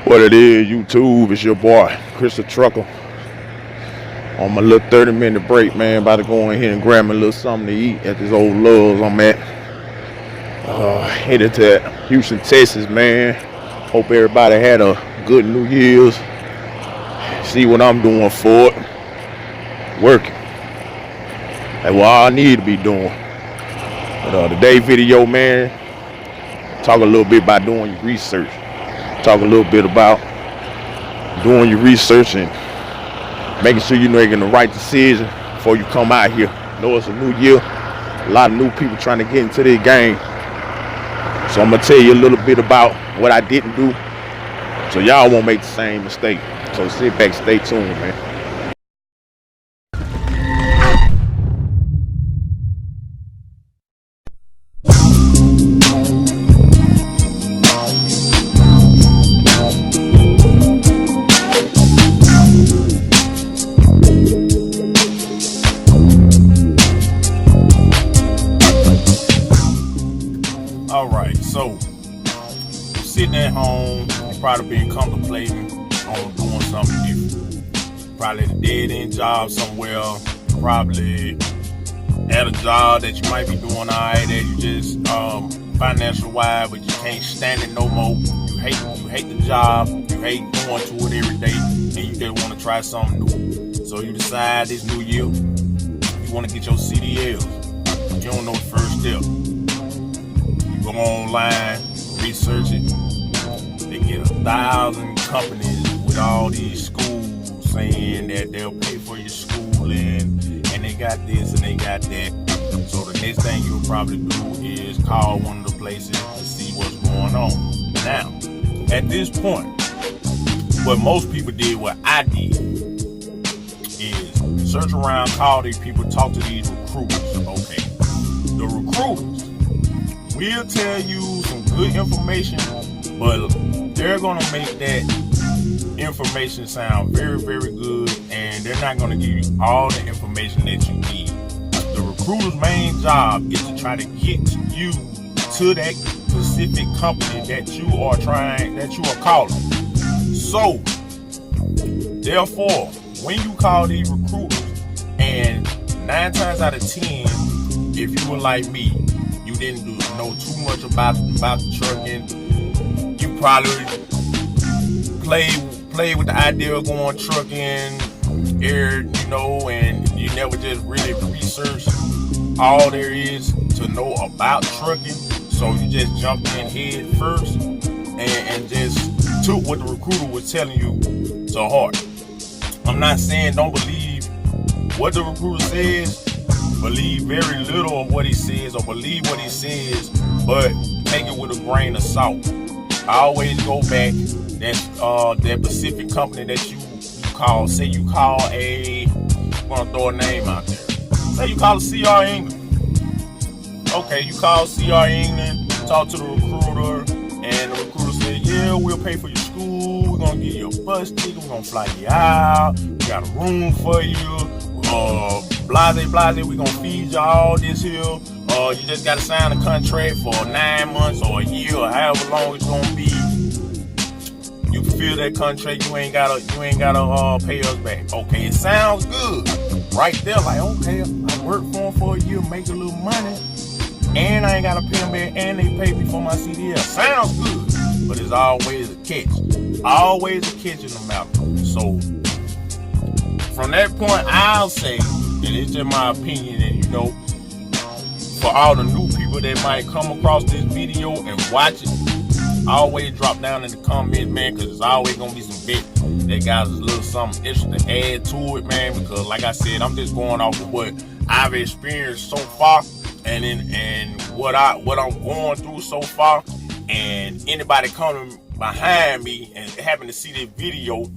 What it is, YouTube, it's your boy, Chris the Trucker. On my little 30-minute break, man. About to go in here and grab me a little something to eat at this old Love's I'm at. Headed to Houston, Texas, man. Hope everybody had a good New Year's. See what I'm doing for it. Working. That's what I need to be doing. But today's video, man, talk a little bit about doing your research. Talk a little bit about doing your research and making sure you're making the right decision before you come out here. You know, it's a new year. A lot of new people trying to get into this game. So I'm going to tell you a little bit about what I didn't do so y'all won't make the same mistake. So sit back, stay tuned, man. Alright, so sitting at home, you've probably been contemplating on doing something different. Probably at a dead-end job somewhere, probably at a job that you might be doing alright, that you just financial wise, but you can't stand it no more. You hate the job, you hate going to it every day, and you just want to try something new. So you decide this new year, you want to get your CDLs. You don't know the first step. Go online, research it. They get 1,000 companies with all these schools saying that they'll pay for your schooling, and they got this and they got that. So the next thing you'll probably do is call one of the places to see what's going on. Now, at this point, what most people did, what I did, is search around, call these people, talk to these recruiters. Okay, the recruiters we'll tell you some good information, but they're gonna make that information sound very, very good, and they're not gonna give you all the information that you need. The recruiter's main job is to try to get you to that specific company that you are calling. So, therefore, when you call these recruiters, and 9 times out of 10, if you were like me, you didn't know too much about the trucking, you probably play with the idea of going trucking, and you never just really research all there is to know about trucking. So you just jumped in head first and just took what the recruiter was telling you to heart. I'm not saying don't believe what the recruiter says. Believe very little of what he says, or believe what he says, but take it with a grain of salt. I always go back that specific company that you call. Say you call I'm gonna throw a name out there. Say you call a CR England. Okay, you call CR England, talk to the recruiter, and the recruiter said, yeah, we'll pay for your school, we're gonna give you a bus ticket, we're gonna fly you out, we got a room for you, blase, we gonna feed you all this here. You just gotta sign a contract for 9 months or a year or however long it's gonna be. You fulfill that contract, you ain't gotta pay us back. Okay, it sounds good. Right there, like, okay, I work for them for a year, make a little money, and I ain't gotta pay them back, and they pay me for my CDL. Sounds good, but it's always a catch. Always a catch in the matter. So, from that point, I'll say, and it's just my opinion, and for all the new people that might come across this video and watch it, always drop down in the comments, man, because there's always gonna be some bit that got a little something extra to add to it, man, because like I said, I'm just going off of what I've experienced so far, and what I'm going through so far, and anybody coming behind me and happen to see this video,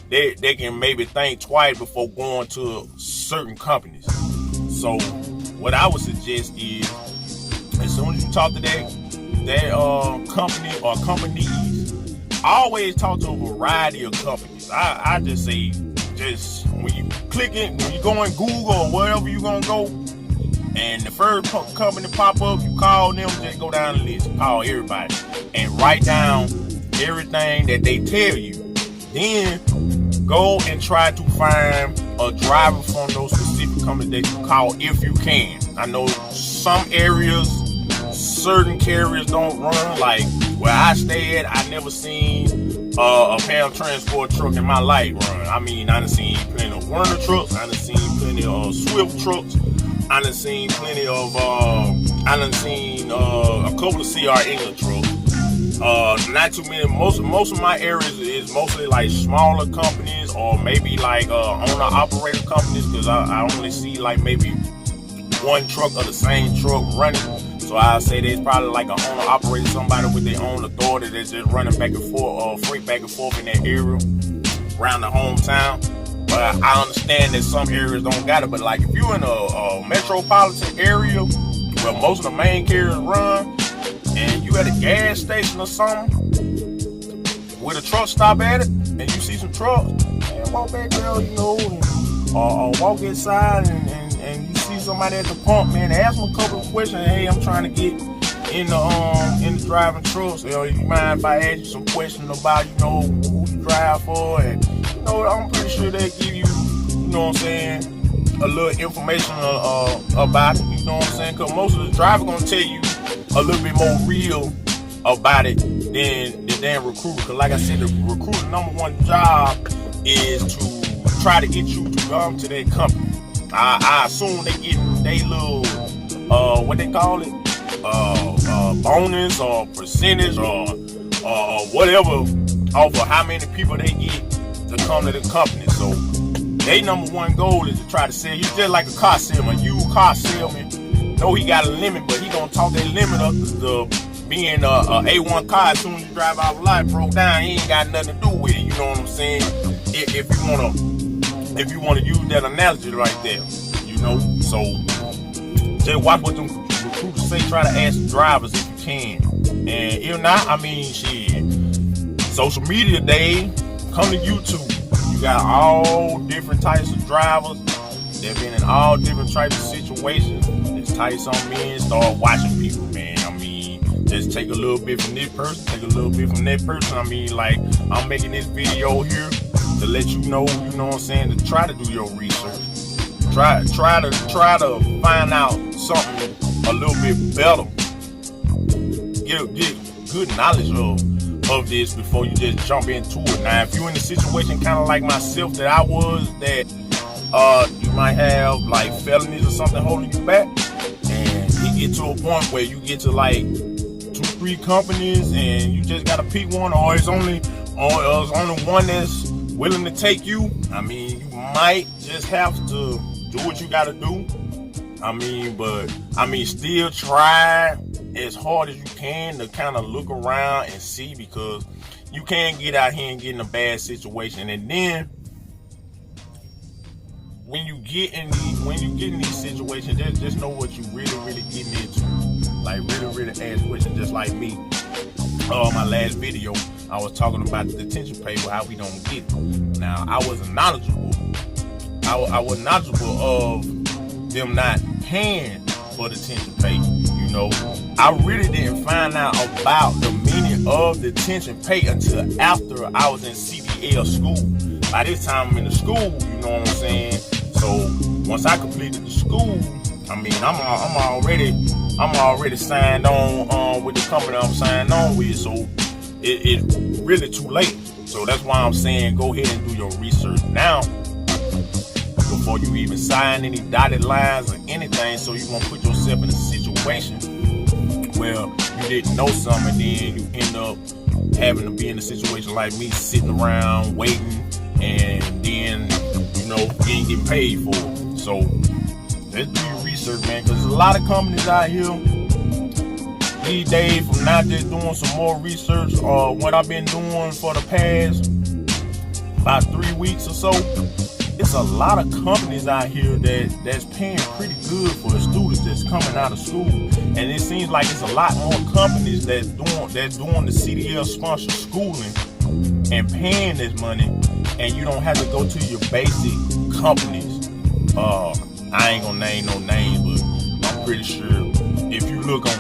they can maybe think twice before going to certain companies. So what I would suggest is, as soon as you talk to that company or companies, always talk to a variety of companies. I just say just when you click it, when you go in Google or wherever you gonna go, and the first company pop up, you call them, just go down the list, call everybody, and write down everything that they tell you. Then go and try to find a driver from those specific companies that you call if you can. I know some areas, certain carriers don't run. Like where I stay at, I never seen a Pam Transport truck in my life run. I mean, I done seen plenty of Werner trucks, I done seen plenty of Swift trucks, I done seen plenty of, I done seen a couple of CR England trucks. Not too many. Most of my areas is mostly like smaller companies or maybe like owner-operator companies, because I only see like maybe one truck of the same truck running. So I'll say there's probably like an owner-operator, somebody with their own authority that's just running back and forth, freight back and forth in that area around the hometown. But I understand that some areas don't got it. But like if you're in a metropolitan area where most of the main carriers run, and you at a gas station or something with a truck stop at it, and you see some trucks, man, walk back there, you know, or walk inside and you see somebody at the pump, man, ask them a couple of questions. Hey, I'm trying to get in the driving trucks. You mind if I ask you some questions about, you know, who you drive for? And you know, I'm pretty sure they give you, you know what I'm saying, a little information about it. You know what I'm saying? Because most of the drivers gonna tell you a little bit more real about it than recruiter. Because like I said, the recruiter #1 job is to try to get you to come to their company. I assume they get they little what they call it, bonus or percentage or whatever off of how many people they get to come to the company. So their #1 goal is to try to sell you, just like a car salesman. You car salesman know he got a limit, but he gonna talk that limit up to being a A1 car. As soon as you drive out of life broke down, he ain't got nothing to do with it. You know what I'm saying? If you wanna use that analogy right there, you know. So just watch what them recruiters say. Try to ask the drivers if you can, and if not, I mean, shit. Social media day, come to YouTube. You got all different types of drivers. They've been in all different types of situations. Just type something in, start watching people, man. I mean, just take a little bit from this person, take a little bit from that person. I mean, like, I'm making this video here to let you know what I'm saying, to try to do your research. Try to find out something a little bit better. Get good knowledge of this before you just jump into it. Now, if you're in a situation kind of like myself that I was, that you might have like felonies or something holding you back, and you get to a point where you get to like 2-3 companies and you just gotta pick one, or it's only one that's willing to take you. I mean, you might just have to do what you gotta do. I mean, still try as hard as you can to kind of look around and see, because you can get out here and get in a bad situation. And then when you get in these situations, just know what you really getting into. Like really ask questions, just like me. My last video, I was talking about the detention pay, how we don't get it. Now, I wasn't knowledgeable. I was knowledgeable of them not paying for detention pay. You know, I really didn't find out about the meaning of detention pay until after I was in CDL school. By this time I'm in the school, you know what I'm saying? So once I completed the school, I mean, I'm already signed on with the company I'm signed on with. So it's really too late. So that's why I'm saying go ahead and do your research now before you even sign any dotted lines or anything, so you won't put yourself in a situation where you didn't know something and then you end up having to be in a situation like me, sitting around waiting, and then, you know, you ain't getting paid for it. So let's do your research, man, because there's a lot of companies out here these days, from not just doing some more research or what I've been doing for the past about 3 weeks or so. It's a lot of companies out here that's paying pretty good for the students that's coming out of school, and it seems like it's a lot more companies that's doing the CDL sponsored schooling and paying this money and you don't have to go to your basic companies. I ain't gonna name no names, but I'm pretty sure if you look on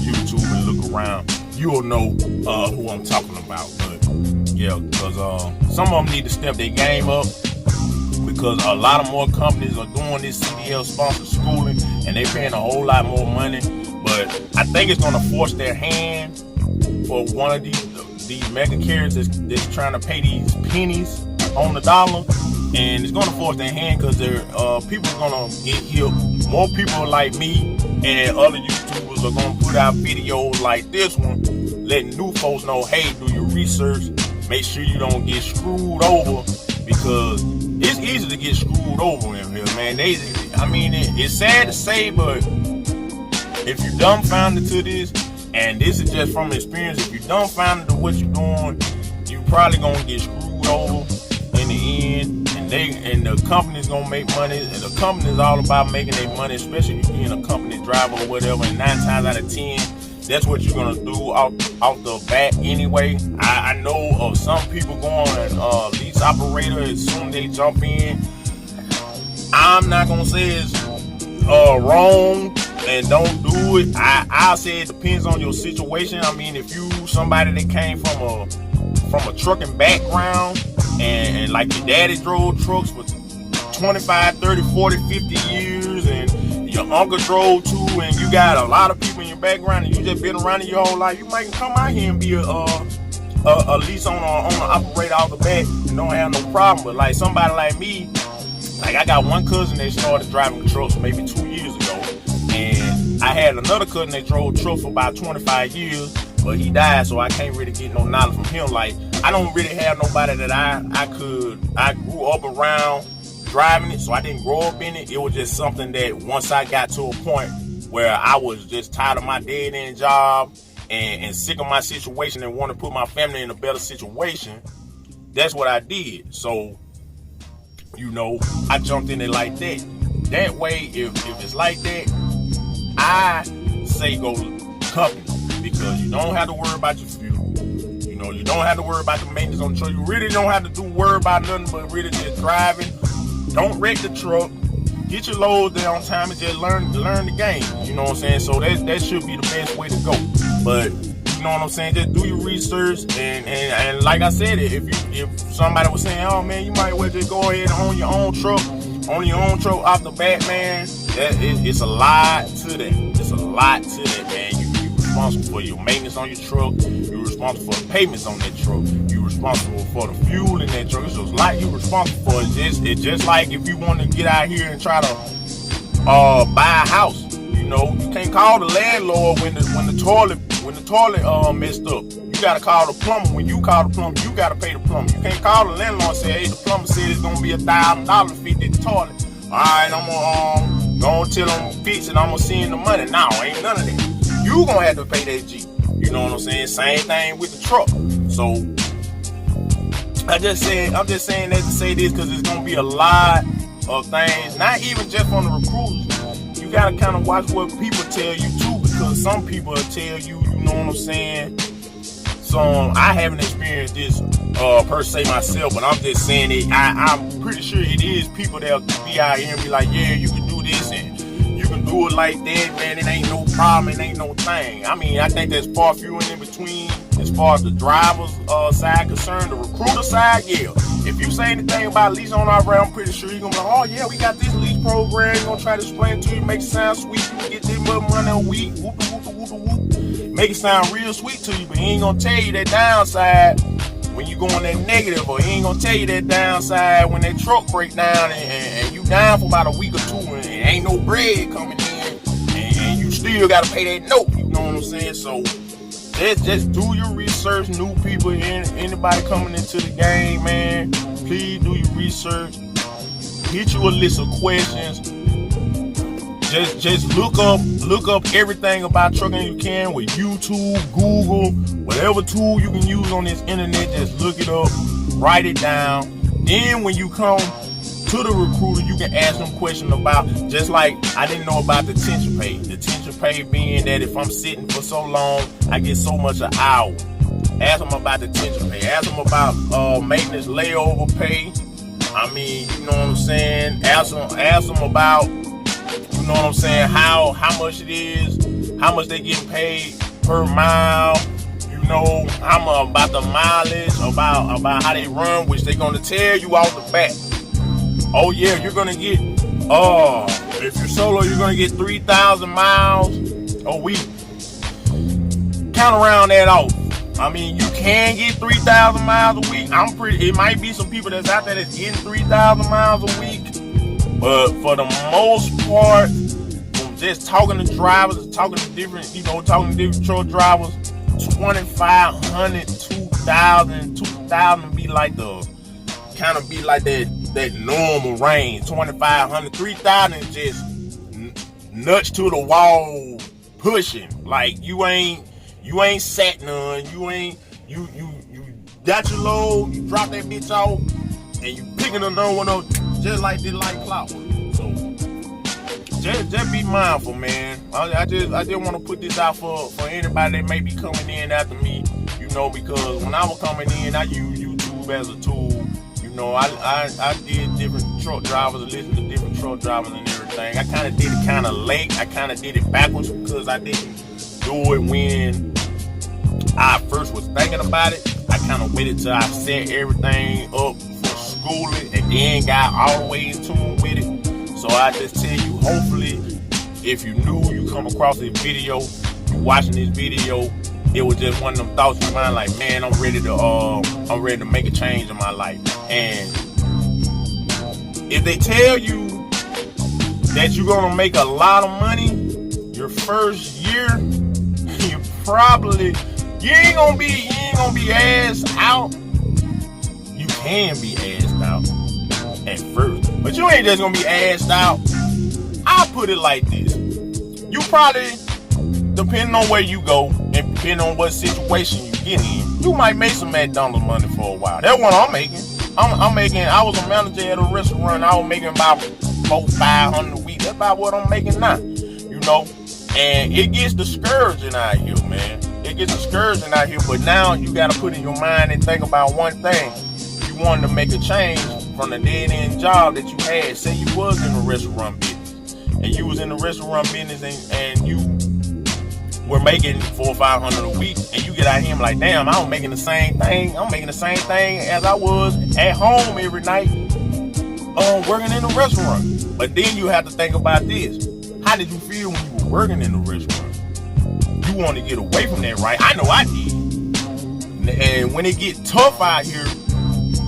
YouTube and look around, you'll know who I'm talking about. But yeah, because some of them need to step their game up, because a lot of more companies are doing this CDL sponsored schooling, and they're paying a whole lot more money. But I think it's gonna force their hand for one of these mega carriers that's trying to pay these pennies on the dollar, and it's gonna force their hand, because people are gonna get hit. More people like me and other YouTubers are gonna put out videos like this one, letting new folks know, hey, do your research, make sure you don't get screwed over, because it's easy to get screwed over in here, man. It's sad to say, but if you dumbfounded to this, and this is just from experience, if you dumbfounded to what you're doing, you probably gonna get screwed over in the end, and the company's gonna make money, and the company's all about making their money, especially if you're being a company driver or whatever, and 9 times out of 10, that's what you're gonna do off the bat anyway. I know of some people going lease operator as soon as they jump in. I'm not gonna say it's wrong and don't do it. I'll say it depends on your situation. I mean, if you somebody that came from a trucking background, and like your daddy drove trucks for 25, 30, 40, 50 years, and your uncle drove too, and you got a lot of people in your background, and you just been around it your whole life, you might come out here and be a lease owner operator off the bat and don't have no problem. But like somebody like me, like I got one cousin that started driving trucks maybe 2 years ago, and I had another cousin that drove trucks for about 25 years, but he died, so I can't really get no knowledge from him. Like, I don't really have nobody that I grew up around driving it, so I didn't grow up in it. It was just something that once I got to a point where I was just tired of my dead-end job and sick of my situation and want to put my family in a better situation, that's what I did. So, I jumped in it like that. That way, if it's like that, I say go company, because you don't have to worry about your fuel. You don't have to worry about the maintenance on the truck. You really don't have to worry about nothing but really just driving. Don't wreck the truck. Get your loads there on time and just learn the game. You know what I'm saying? So that should be the best way to go. But you know what I'm saying? Just do your research, and like I said, if somebody was saying, oh man, you might well just go ahead and own your own truck off the bat, man. It's a lot to that. It's a lot to that, man. You're responsible for your maintenance on your truck. You're responsible for the payments on that truck. You're responsible for the fuel in that truck. It's just like you're responsible for. It's just like if you want to get out here and try to buy a house. You can't call the landlord when the toilet messed up. You gotta call the plumber. When you call the plumber, you gotta pay the plumber. You can't call the landlord and say, hey, the plumber said it's gonna be $1,000 to fit this toilet. Alright, I'm gonna tell them fix it, I'm gonna send the money. No, ain't none of that. You gonna have to pay that G. You know what I'm saying? Same thing with the truck. So I'm just saying that to say this, because it's gonna be a lot of things, not even just from the recruiters. You gotta kind of watch what people tell you too, because some people will tell you, you know what I'm saying? So I haven't experienced this per se myself, but I'm just saying it. I'm pretty sure it is people that'll be out here and be like, yeah, you can do this and you can do it like that, man. It ain't no problem, it ain't no thing. I mean, I think there's far few in between as far as the driver's side concerned. The recruiter side, yeah. If you say anything about lease on our route, I'm pretty sure you're gonna be like, oh yeah, we got this lease program. We're gonna try to explain it to you, make it sound sweet. You can get this money a week, whoop, whoop, whoop, whoop, whoop. Make it sound real sweet to you, but he ain't gonna tell you that downside when you go on that negative, or he ain't gonna tell you that downside when that truck break down and you down for about a week or two and ain't no bread coming in and you still gotta pay that note. You know what I'm saying? So just do your research. New people, anybody coming into the game, man, please do your research. Get you a list of questions. Just look up everything about trucking you can with YouTube, Google, whatever tool you can use on this internet. Just look it up, write it down. Then when you come to the recruiter, you can ask them questions about, just like I didn't know about the detention pay. The detention pay being that if I'm sitting for so long, I get so much an hour. Ask them about detention pay. Ask them about maintenance layover pay. I mean, you know what I'm saying? Ask them about, you know what I'm saying, how much it is, how much they get paid per mile. You know, I'm about the mileage, about how they run, which they're gonna tell you off the bat. Oh yeah, you're gonna get if you're solo, you're gonna get 3,000 miles a week. Count around that off. I mean, you can get 3,000 miles a week. It might be some people that's out there that's getting 3,000 miles a week, but for the most part, from just talking to drivers, talking to different truck drivers, 2,500, 2,000 be like that normal range. 2,500, 3,000 is just nuts to the wall pushing. Like you ain't sat none. You got your load, you drop that bitch off, and you picking another one up just like this, like clockwork. So just be mindful, man. I just want to put this out for anybody that may be coming in after me, you know, because when I was coming in, I used YouTube as a tool. You know, I did different truck drivers, listened to different truck drivers and everything. I kind of did it kind of late. I kind of did it backwards because I didn't do it when I first was thinking about it. I kind of waited till I set everything up for schooling and then got all the way in tune with it. So I just tell you, hopefully, if you knew, you come across this video, you watching this video, it was just one of them thoughts in your mind, like, man, I'm ready to make a change in my life. And if they tell you that you're gonna make a lot of money your first year, you ain't gonna be assed out. You can be assed out at first, but you ain't just gonna be assed out. I'll put it like this: you probably, depending on where you go and depending on what situation you get in, you might make some McDonald's money for a while. That's what I'm making. I was a manager at a restaurant. I was making about $400-500 a week. That's about what I'm making now. You know, and it gets discouraging out here, man. It gets discouraging out here, but now you got to put in your mind and think about one thing. You wanted to make a change from the dead-end job that you had. Say you was in the restaurant business, and you was in the restaurant business, and you were making $400-500 a week, and you get out here and like, damn, I'm making the same thing. I'm making the same thing as I was at home every night, working in the restaurant. But then you have to think about this. How did you feel when you were working in the restaurant? You want to get away from that, right? I know I did. And when it get tough out here,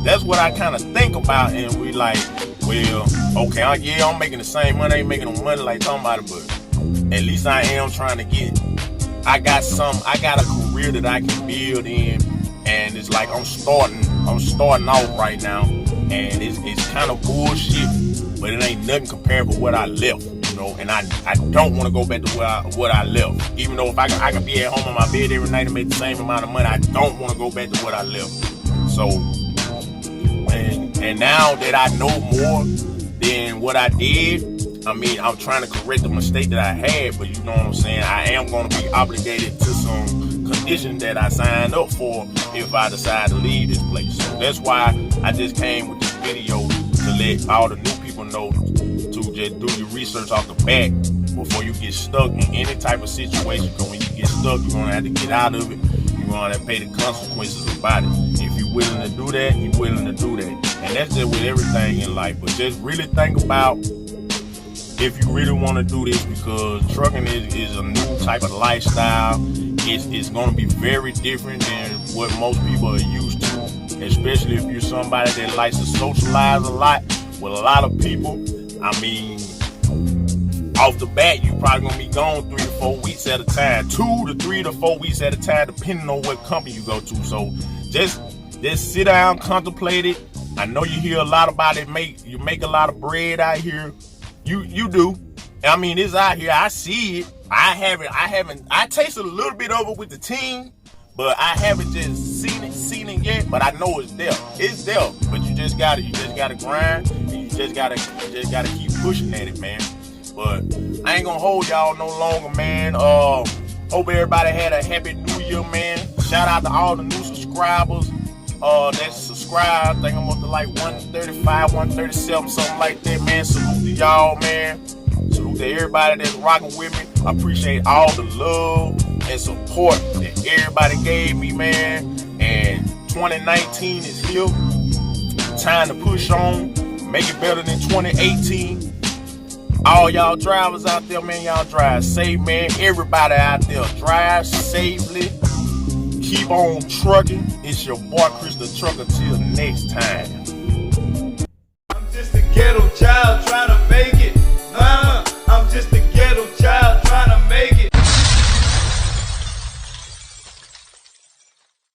that's what I kind of think about. And we like, well, okay, I'm making the same money. I ain't making no money like somebody, but at least I am trying to get. I got a career that I can build in, and it's like I'm starting off right now, and it's kind of bullshit, but it ain't nothing compared to what I left. And I don't want to go back to what I left. Even though if I can be at home on my bed every night and make the same amount of money, I don't want to go back to what I left. So, and now that I know more than what I did, I mean, I'm trying to correct the mistake that I had, but you know what I'm saying? I am going to be obligated to some conditions that I signed up for if I decide to leave this place. So that's why I just came with this video to let all the new people know to just do your research off the bat before you get stuck in any type of situation. Because when you get stuck, you're gonna have to get out of it. You're gonna have to pay the consequences about it. If you're willing to do that, you're willing to do that. And that's just with everything in life. But just really think about if you really want to do this, because trucking is a new type of lifestyle. It's gonna be very different than what most people are used to, especially if you're somebody that likes to socialize a lot with a lot of people. I mean, off the bat, you probably gonna be gone 3 to 4 weeks at a time, 2 to 3 to 4 weeks at a time, depending on what company you go to. So just sit down, contemplate it. I know you hear a lot about it. You make a lot of bread out here. You do. I mean, it's out here. I see it. I tasted a little bit of it with the team, but I haven't just seen it yet. But I know it's there. It's there. But you just gotta grind. And you just gotta keep pushing at it, man. But I ain't gonna hold y'all no longer, man. Hope everybody had a happy new year, man. Shout out to all the new subscribers that subscribe. I think I'm up to like 135, 137, something like that, man. Salute to y'all, man. Salute to everybody that's rocking with me. I appreciate all the love and support that everybody gave me, man. And 2019 is here. Time to push on, make it better than 2018. All y'all drivers out there, man, y'all drive safe, man. Everybody out there, drive safely. Keep on trucking. It's your boy Chris the Trucker. Till next time.